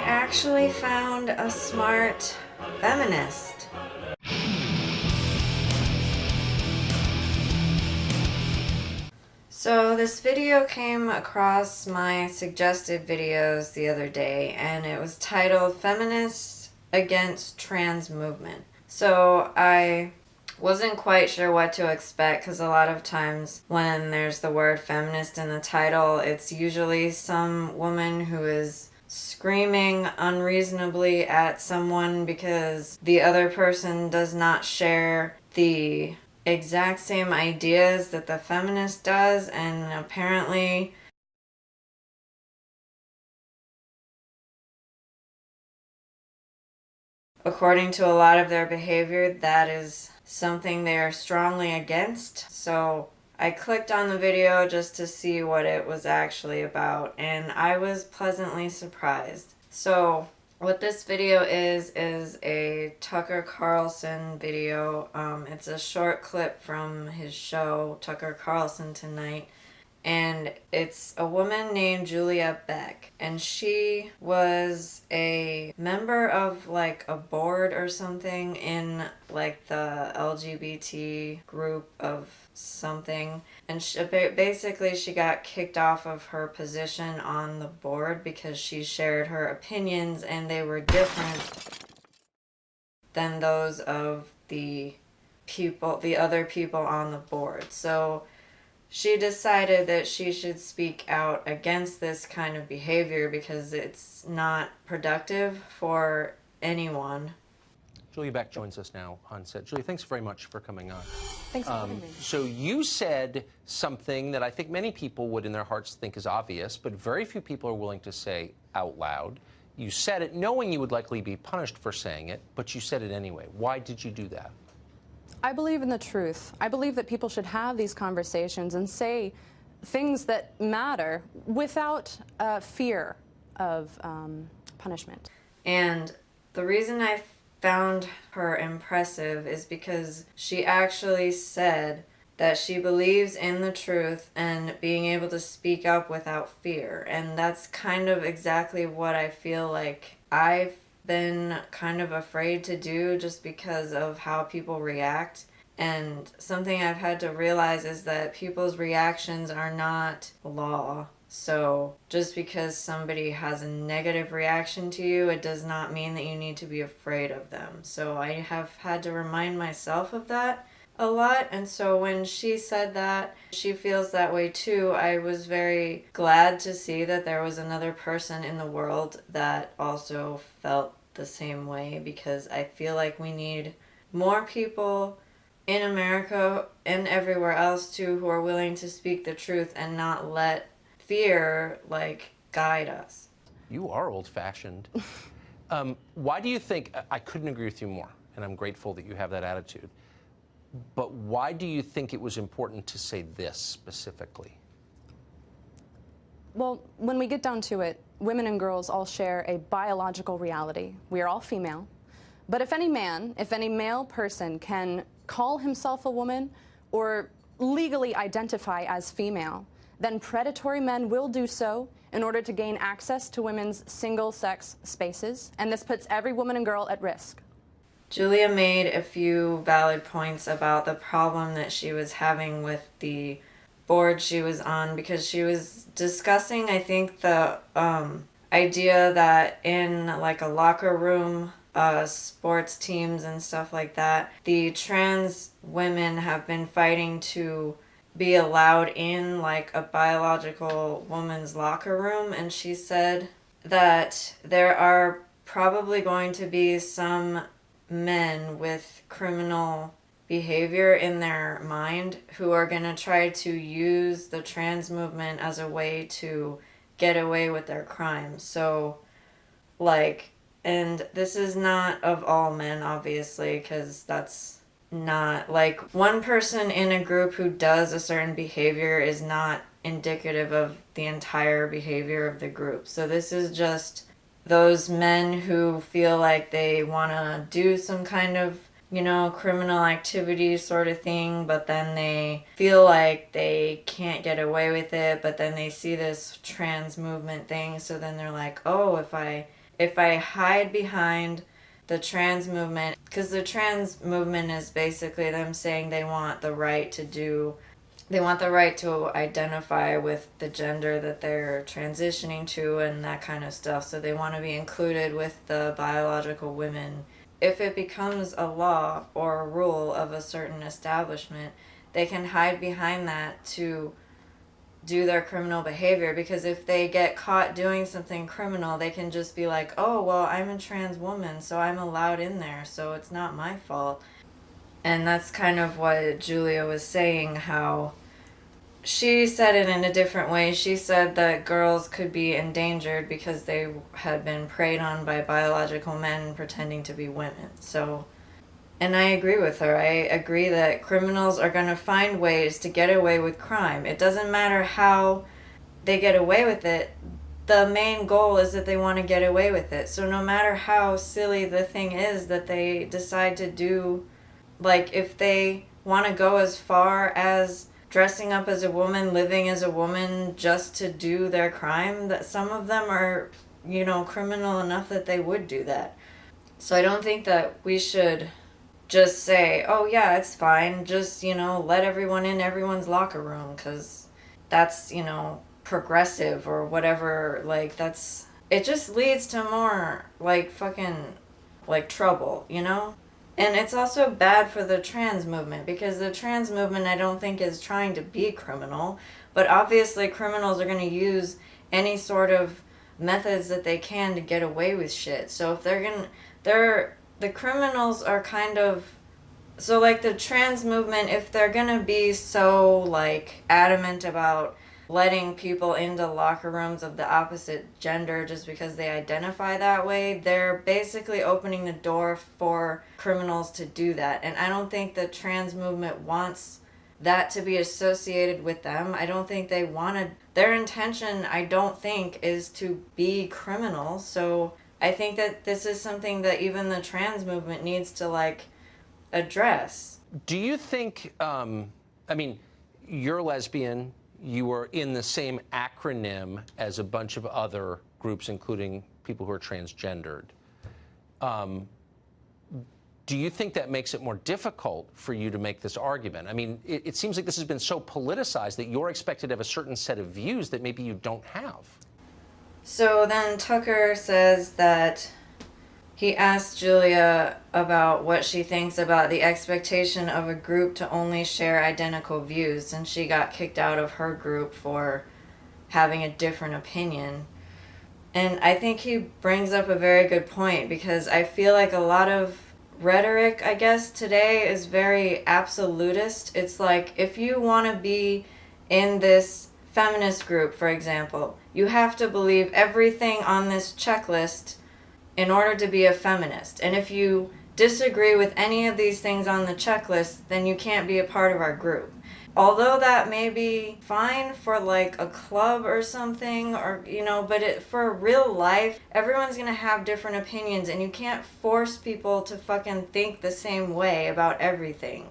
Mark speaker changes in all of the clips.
Speaker 1: actually found a smart feminist. So this video came across my suggested videos the other day, and it was titled Feminist Against Trans Movement. So I wasn't quite sure what to expect, because a lot of times when there's the word feminist in the title, it's usually some woman who is screaming unreasonably at someone because the other person does not share the exact same ideas that the feminist does, and apparently according to a lot of their behavior, that is something they are strongly against. So I clicked on the video just to see what it was actually about, and I was pleasantly surprised. So what this video is a Tucker Carlson video. It's a short clip from his show, Tucker Carlson Tonight. And it's a woman named Julia Beck, and she was a member of like a board or something in like the LGBT group of something, and basically she got kicked off of her position on the board because she shared her opinions and they were different than those of the other people on the board. So she decided that she should speak out against this kind of behavior because it's not productive for anyone.
Speaker 2: Julia Beck joins us now on set. Julia, thanks very much for coming on.
Speaker 3: Thanks for having me.
Speaker 2: So you said something that I think many people would in their hearts think is obvious, but very few people are willing to say out loud. You said it knowing you would likely be punished for saying it, but you said it anyway. Why did you do that?
Speaker 3: I believe in the truth. I believe that people should have these conversations and say things that matter without fear of punishment.
Speaker 1: And the reason I found her impressive is because she actually said that she believes in the truth and being able to speak up without fear. And that's kind of exactly what I feel like I've been kind of afraid to do just because of how people react. And something I've had to realize is that people's reactions are not law. So just because somebody has a negative reaction to you, it does not mean that you need to be afraid of them. So I have had to remind myself of that a lot. And so when she said that she feels that way too, I was very glad to see that there was another person in the world that also felt the same way, because I feel like we need more people in America and everywhere else too who are willing to speak the truth and not let fear like guide us.
Speaker 2: You are old-fashioned. Why do you think, I couldn't agree with you more, and I'm grateful that you have that attitude, but why do you think it was important to say this specifically?
Speaker 3: Well, when we get down to it, women and girls all share a biological reality. We are all female. But if any male person can call himself a woman or legally identify as female, then predatory men will do so in order to gain access to women's single-sex spaces, and this puts every woman and girl at risk.
Speaker 1: Julia made a few valid points about the problem that she was having with the board she was on, because she was discussing, I think, the idea that in like a locker room, sports teams and stuff like that, the trans women have been fighting to be allowed in like a biological woman's locker room. And she said that there are probably going to be some men with criminal behavior in their mind who are going to try to use the trans movement as a way to get away with their crimes. So like, and this is not of all men, obviously, because that's not like one person in a group who does a certain behavior is not indicative of the entire behavior of the group. So this is just those men who feel like they want to do some kind of, you know, criminal activity sort of thing, but then they feel like they can't get away with it, but then they see this trans movement thing, so then they're like, oh, if I if I hide behind the trans movement, because the trans movement is basically them saying they want the right to identify with the gender that they're transitioning to and that kind of stuff. So they want to be included with the biological women. If it becomes a law or a rule of a certain establishment, they can hide behind that to do their criminal behavior, because if they get caught doing something criminal, they can just be like, oh, well, I'm a trans woman, so I'm allowed in there, so it's not my fault. And that's kind of what Julia was saying, how she said it in a different way. She said that girls could be endangered because they had been preyed on by biological men pretending to be women. So, and I agree with her. I agree that criminals are going to find ways to get away with crime. It doesn't matter how they get away with it. The main goal is that they want to get away with it. So no matter how silly the thing is that they decide to do, like if they want to go as far as dressing up as a woman, living as a woman just to do their crime, that some of them are, criminal enough that they would do that. So I don't think that we should just say, oh yeah, it's fine, just, let everyone in everyone's locker room, because that's, progressive or whatever. Like, it just leads to more, like, fucking, like, trouble, And it's also bad for the trans movement, because the trans movement, I don't think, is trying to be criminal, but obviously criminals are going to use any sort of methods that they can to get away with shit. So if the criminals are kind of, so like the trans movement, if they're going to be so like adamant about letting people into locker rooms of the opposite gender just because they identify that way, they're basically opening the door for criminals to do that. And I don't think the trans movement wants that to be associated with them. I don't think they wanted, their intention, I don't think, is to be criminal. So I think that this is something that even the trans movement needs to like address.
Speaker 2: Do you think, you're lesbian, you are in the same acronym as a bunch of other groups, including people who are transgendered. Do you think that makes it more difficult for you to make this argument? I mean, it seems like this has been so politicized that you're expected to have a certain set of views that maybe you don't have.
Speaker 1: So then Tucker says that he asked Julia about what she thinks about the expectation of a group to only share identical views, and she got kicked out of her group for having a different opinion. And I think he brings up a very good point, because I feel like a lot of rhetoric, I guess, today is very absolutist. It's like, if you want to be in this feminist group, for example, you have to believe everything on this checklist in order to be a feminist. And if you disagree with any of these things on the checklist, then you can't be a part of our group. Although that may be fine for like a club or something, or, but for real life, everyone's gonna have different opinions, and you can't force people to fucking think the same way about everything.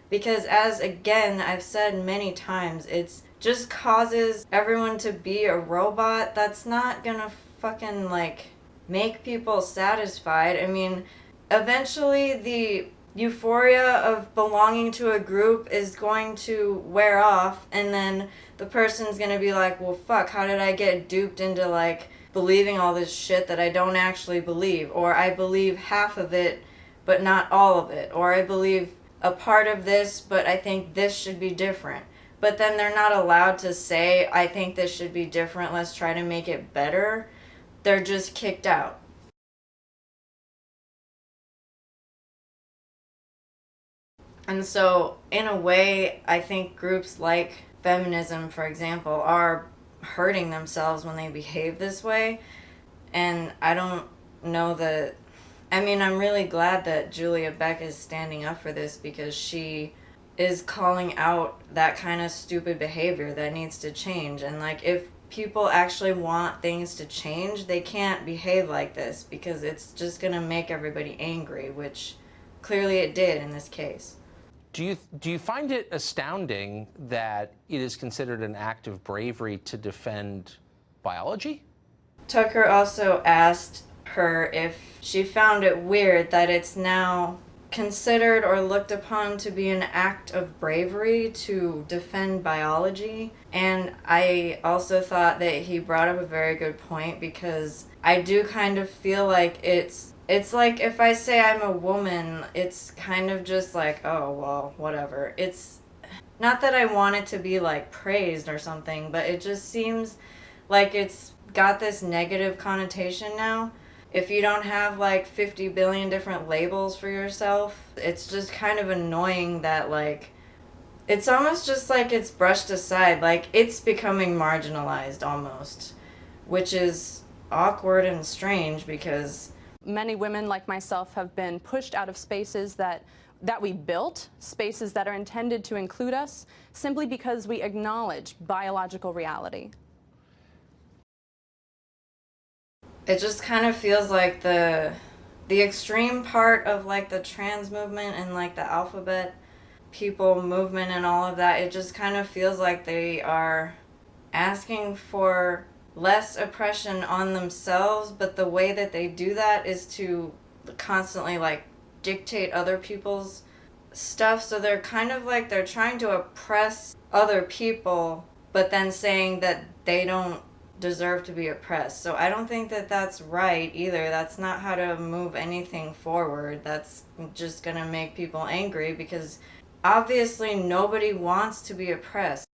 Speaker 1: Because as, again, I've said many times, it's just causes everyone to be a robot. That's not gonna fucking like make people satisfied. I mean, eventually the euphoria of belonging to a group is going to wear off, and then the person's gonna be like, well, fuck, how did I get duped into like believing all this shit that I don't actually believe? Or I believe half of it but not all of it. Or I believe a part of this, but I think this should be different. But then they're not allowed to say, I think this should be different, let's try to make it better. They're just kicked out. And so, in a way, I think groups like feminism, for example, are hurting themselves when they behave this way. And I don't know that, I'm really glad that Julia Beck is standing up for this, because she is calling out that kind of stupid behavior that needs to change. And like, if people actually want things to change, they can't behave like this, because it's just going to make everybody angry, which clearly it did in this case.
Speaker 2: Do you find it astounding that it is considered an act of bravery to defend biology?
Speaker 1: Tucker also asked her if she found it weird that it's now considered or looked upon to be an act of bravery to defend biology. And I also thought that he brought up a very good point, because I do kind of feel like it's like if I say I'm a woman, it's kind of just like, oh, well, whatever. It's not that I want it to be like praised or something, but it just seems like it's got this negative connotation now. If you don't have like 50 billion different labels for yourself, it's just kind of annoying that, like, it's almost just like it's brushed aside, like it's becoming marginalized almost, which is awkward and strange because
Speaker 3: many women like myself have been pushed out of spaces that we built, spaces that are intended to include us, simply because we acknowledge biological reality.
Speaker 1: it just kind of feels like the extreme part of like the trans movement and like the alphabet people movement and all of that, it just kind of feels like they are asking for less oppression on themselves, but the way that they do that is to constantly like dictate other people's stuff. So they're kind of like they're trying to oppress other people, but then saying that they don't deserve to be oppressed. So I don't think that that's right either. That's not how to move anything forward. That's just going to make people angry, because obviously nobody wants to be oppressed.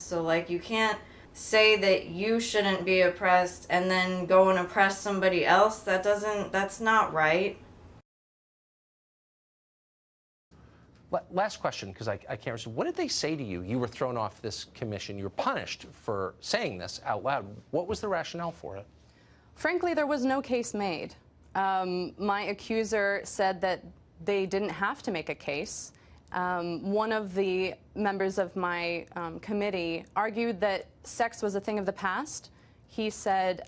Speaker 1: So like you can't say that you shouldn't be oppressed and then go and oppress somebody else. That's not right.
Speaker 2: Last question, because I can't remember. What did they say to you? You were thrown off this commission. You were punished for saying this out loud. What was the rationale for it?
Speaker 3: Frankly, there was no case made. My accuser said that they didn't have to make a case. One of the members of my committee argued that sex was a thing of the past. He said,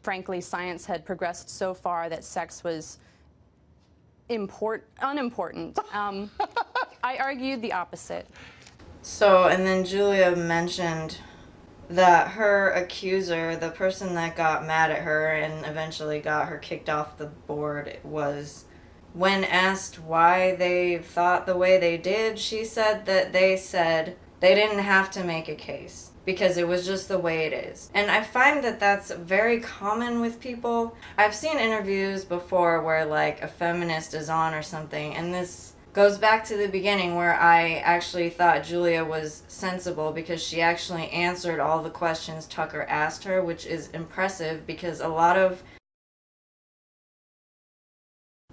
Speaker 3: frankly, science had progressed so far that sex was unimportant. I argued the opposite.
Speaker 1: So, and then Julia mentioned that her accuser, the person that got mad at her and eventually got her kicked off the board, was, when asked why they thought the way they did, she said that they said they didn't have to make a case because it was just the way it is. And I find that that's very common with people. I've seen interviews before where like a feminist is on or something, and this goes back to the beginning where I actually thought Julia was sensible because she actually answered all the questions Tucker asked her, which is impressive because a lot of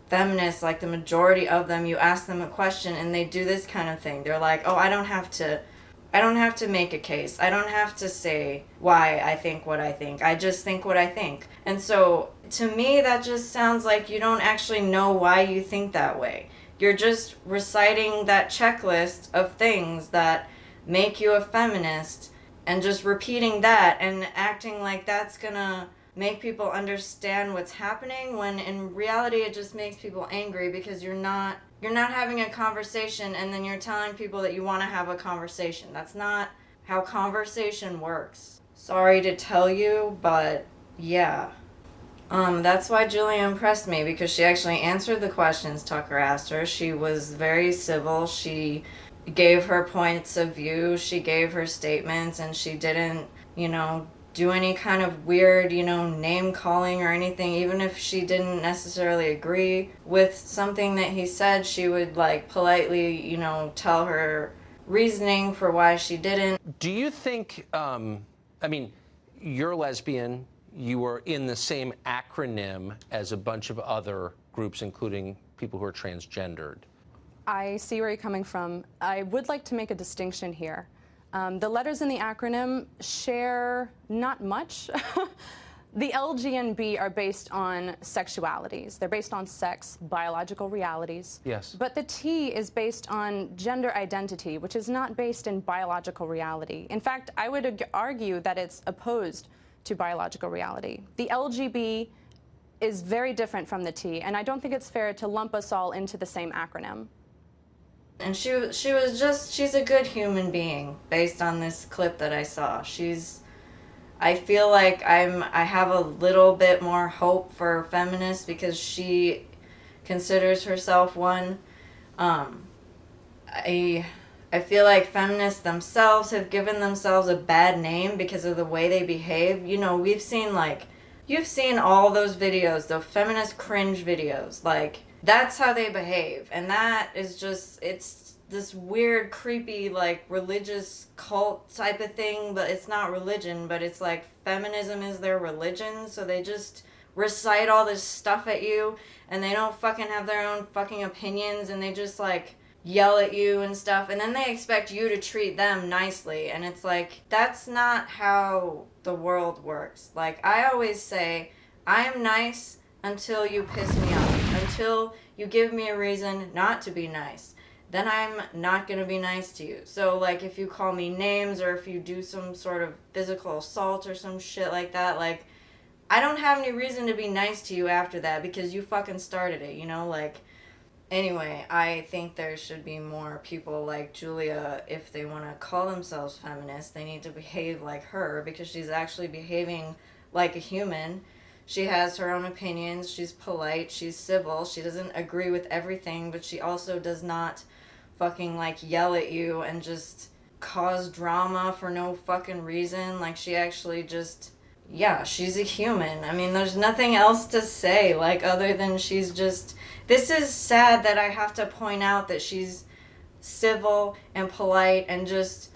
Speaker 1: feminists, like the majority of them, you ask them a question and they do this kind of thing. They're like, oh, I don't have to make a case. I don't have to say why I think what I think. I just think what I think. And so to me, that just sounds like you don't actually know why you think that way. You're just reciting that checklist of things that make you a feminist and just repeating that and acting like that's gonna make people understand what's happening, when in reality it just makes people angry because you're not having a conversation and then you're telling people that you want to have a conversation. That's not how conversation works. Sorry to tell you, but yeah. That's why Julia impressed me, because she actually answered the questions Tucker asked her. She was very civil. She gave her points of view. She gave her statements, and she didn't, do any kind of weird, name calling or anything. Even if she didn't necessarily agree with something that he said, she would like politely, tell her reasoning for why she didn't.
Speaker 2: Do you think, you're lesbian, you were in the same acronym as a bunch of other groups, including people who are transgendered.
Speaker 3: I see where you're coming from. I would like to make a distinction here. The letters in the acronym share not much. The L, G, and B are based on sexualities. They're based on sex, biological realities.
Speaker 2: Yes.
Speaker 3: But the T is based on gender identity, which is not based in biological reality. In fact, I would argue that it's opposed to biological reality. The LGB is very different from the T, and I don't think it's fair to lump us all into the same acronym.
Speaker 1: And she's a good human being based on this clip that I saw. I feel like I have a little bit more hope for feminists because she considers herself one. I I feel like feminists themselves have given themselves a bad name because of the way they behave. You know, you've seen all those videos, the feminist cringe videos. Like, that's how they behave. And that is just, it's this weird, creepy, like, religious cult type of thing, but it's not religion, but it's like feminism is their religion, so they just recite all this stuff at you, and they don't fucking have their own fucking opinions, and they just, like, yell at you and stuff, and then they expect you to treat them nicely, and it's like, that's not how the world works. Like, I always say, I am nice until you piss me off, until you give me a reason not to be nice. Then I'm not gonna be nice to you. So, like, if you call me names, or if you do some sort of physical assault or some shit like that, like, I don't have any reason to be nice to you after that because you fucking started it, you know? Like, anyway, I think there should be more people like Julia. If they want to call themselves feminists, they need to behave like her, because she's actually behaving like a human. She has her own opinions, she's polite, she's civil, she doesn't agree with everything, but she also does not fucking, like, yell at you and just cause drama for no fucking reason. Like, she actually just, yeah, she's a human. I mean, there's nothing else to say, like, other than she's just, this is sad that I have to point out that she's civil and polite, and just,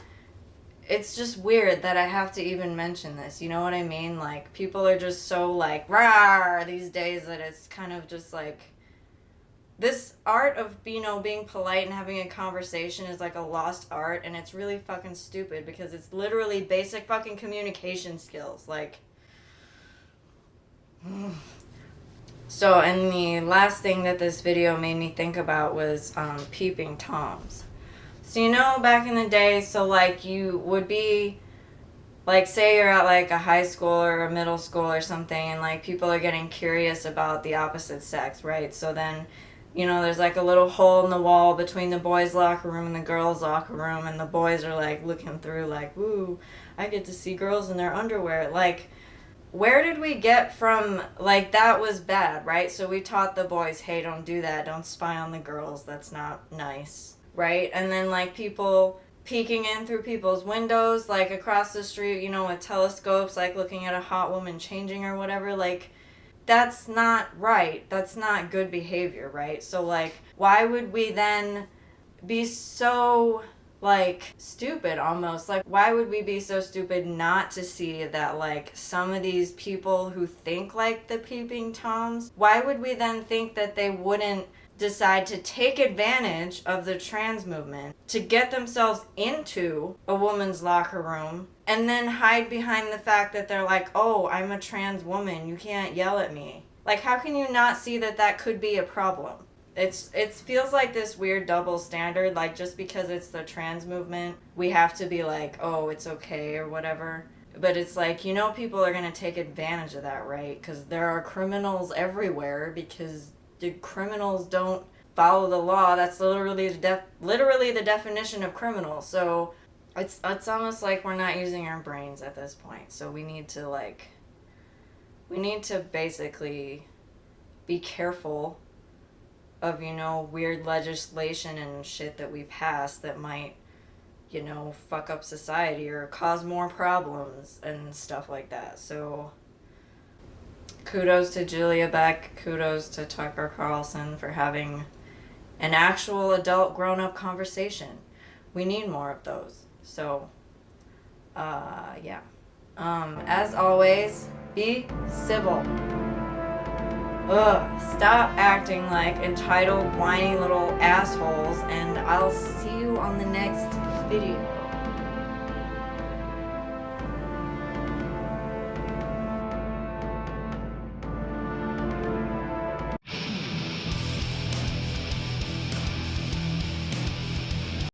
Speaker 1: it's just weird that I have to even mention this, you know what I mean? Like, people are just so, like, rawr these days, that it's kind of just like, this art of, you know, being polite and having a conversation is like a lost art, and it's really fucking stupid because it's literally basic fucking communication skills. Like, so, and the last thing that this video made me think about was peeping toms. So, you know, back in the day, so, like, you would be, like, say you're at, like, a high school or a middle school or something, and, like, people are getting curious about the opposite sex, right? So then, you know, there's, like, a little hole in the wall between the boys' locker room and the girls' locker room, and the boys are, like, looking through, like, ooh, I get to see girls in their underwear. Like, where did we get from, like, that was bad, right? So we taught the boys, hey, don't do that, don't spy on the girls, that's not nice, right? And then, like, people peeking in through people's windows, like, across the street, you know, with telescopes, like, looking at a hot woman changing or whatever, like, that's not right. That's not good behavior, right? So, like, why would we then be so, like, stupid almost? Like, why would we be so stupid not to see that, like, some of these people who think like the peeping toms, why would we then think that they wouldn't decide to take advantage of the trans movement to get themselves into a woman's locker room and then hide behind the fact that they're like, oh, I'm a trans woman, you can't yell at me? Like, how can you not see that that could be a problem? It feels like this weird double standard, like, just because it's the trans movement, we have to be like, oh, it's okay or whatever. But it's like, you know, people are going to take advantage of that, right? Because there are criminals everywhere, because the criminals don't follow the law. That's literally the definition of criminal. So it's almost like we're not using our brains at this point. So we need to basically be careful of, you know, weird legislation and shit that we pass that might, you know, fuck up society or cause more problems and stuff like that. So kudos to Julia Beck, kudos to Tucker Carlson for having an actual adult grown-up conversation. We need more of those. So, yeah. As always, be civil. Stop acting like entitled, whiny little assholes, and I'll see you on the next video.